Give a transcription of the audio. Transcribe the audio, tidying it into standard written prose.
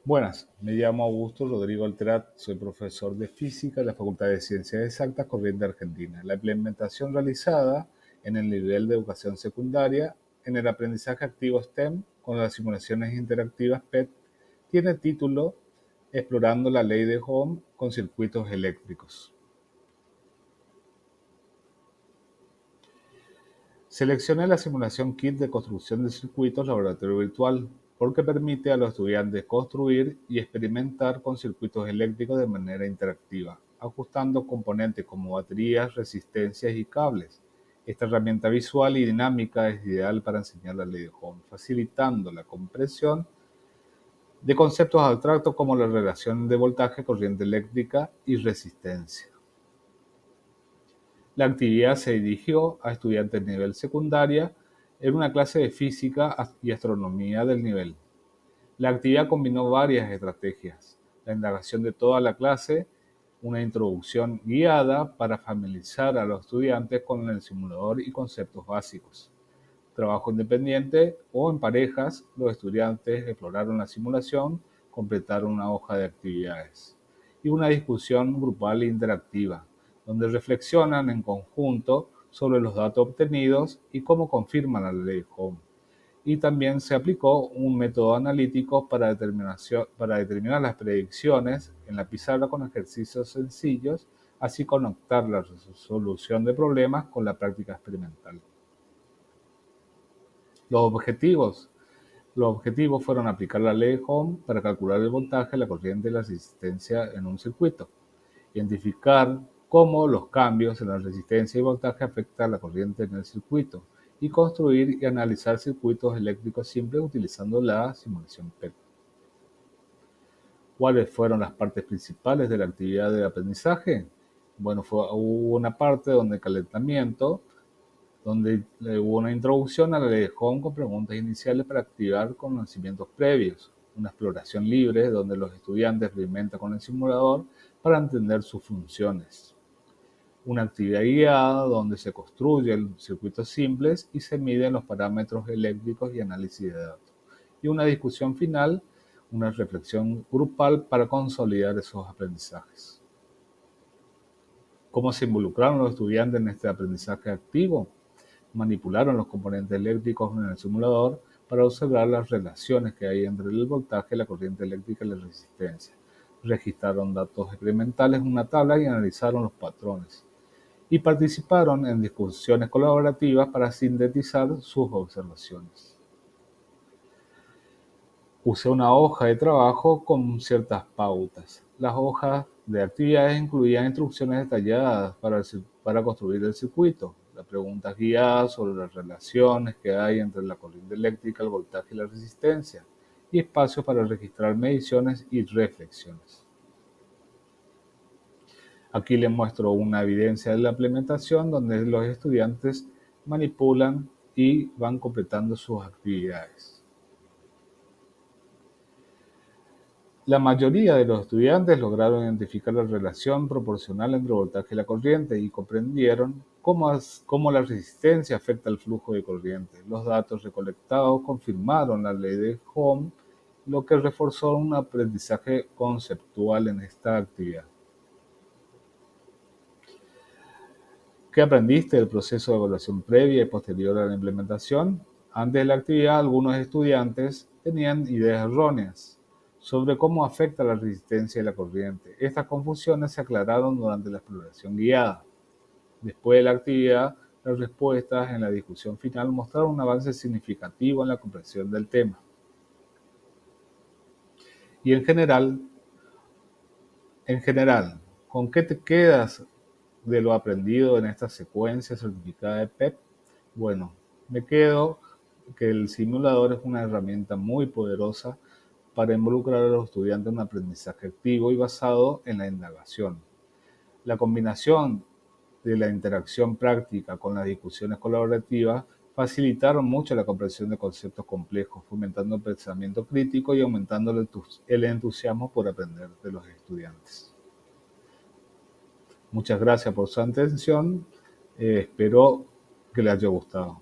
Buenas, me llamo Augusto Rodrigo Alterat, soy profesor de física de la Facultad de Ciencias Exactas Corriente Argentina. La implementación realizada en el nivel de educación secundaria en el aprendizaje activo STEM con las simulaciones interactivas PET tiene título Explorando la ley de Ohm con circuitos eléctricos. Seleccioné la simulación Kit de construcción de circuitos laboratorio virtual porque permite a los estudiantes construir y experimentar con circuitos eléctricos de manera interactiva, ajustando componentes como baterías, resistencias y cables. Esta herramienta visual y dinámica es ideal para enseñar la ley de Ohm, facilitando la comprensión de conceptos abstractos como la relación de voltaje, corriente eléctrica y resistencia. La actividad se dirigió a estudiantes de nivel secundaria en una clase de física y astronomía del nivel. La actividad combinó varias estrategias: la indagación de toda la clase, una introducción guiada para familiarizar a los estudiantes con el simulador y conceptos básicos, trabajo independiente o en parejas, los estudiantes exploraron la simulación, completaron una hoja de actividades, y una discusión grupal e interactiva, donde reflexionan en conjunto sobre los datos obtenidos y cómo confirman la ley de Ohm. Y también se aplicó un método analítico para determinar las predicciones en la pizarra con ejercicios sencillos, así conectar la resolución de problemas con la práctica experimental. Los objetivos Los objetivos fueron aplicar la ley de Ohm para calcular el voltaje, la corriente y la resistencia en un circuito, identificar cómo los cambios en la resistencia y voltaje afectan la corriente en el circuito, y construir y analizar circuitos eléctricos simples utilizando la simulación PET. ¿Cuáles fueron las partes principales de la actividad de aprendizaje? Bueno, hubo una parte donde calentamiento, donde hubo una introducción a la ley de Ohm con preguntas iniciales para activar conocimientos previos, una exploración libre donde los estudiantes experimentan con el simulador para entender sus funciones, una actividad guiada donde se construyen circuitos simples y se miden los parámetros eléctricos y análisis de datos, y una discusión final, una reflexión grupal para consolidar esos aprendizajes. ¿Cómo se involucraron los estudiantes en este aprendizaje activo? Manipularon los componentes eléctricos en el simulador para observar las relaciones que hay entre el voltaje, la corriente eléctrica y la resistencia. Registraron datos experimentales en una tabla y analizaron los patrones. Y participaron en discusiones colaborativas para sintetizar sus observaciones. Usé una hoja de trabajo con ciertas pautas. Las hojas de actividades incluían instrucciones detalladas para construir el circuito, las preguntas guiadas sobre las relaciones que hay entre la corriente eléctrica, el voltaje y la resistencia, y espacios para registrar mediciones y reflexiones. Aquí les muestro una evidencia de la implementación donde los estudiantes manipulan y van completando sus actividades. La mayoría de los estudiantes lograron identificar la relación proporcional entre el voltaje y la corriente y comprendieron cómo la resistencia afecta el flujo de corriente. Los datos recolectados confirmaron la ley de Ohm, lo que reforzó un aprendizaje conceptual en esta actividad. ¿Qué aprendiste del proceso de evaluación previa y posterior a la implementación? Antes de la actividad, algunos estudiantes tenían ideas erróneas sobre cómo afecta la resistencia y la corriente. Estas confusiones se aclararon durante la exploración guiada. Después de la actividad, las respuestas en la discusión final mostraron un avance significativo en la comprensión del tema. Y en general, ¿con qué te quedas de lo aprendido en esta secuencia certificada de PEP? Bueno, me quedo que el simulador es una herramienta muy poderosa para involucrar a los estudiantes en un aprendizaje activo y basado en la indagación. La combinación de la interacción práctica con las discusiones colaborativas facilitaron mucho la comprensión de conceptos complejos, fomentando el pensamiento crítico y aumentando el entusiasmo por aprender de los estudiantes. Muchas gracias por su atención. Espero que les haya gustado.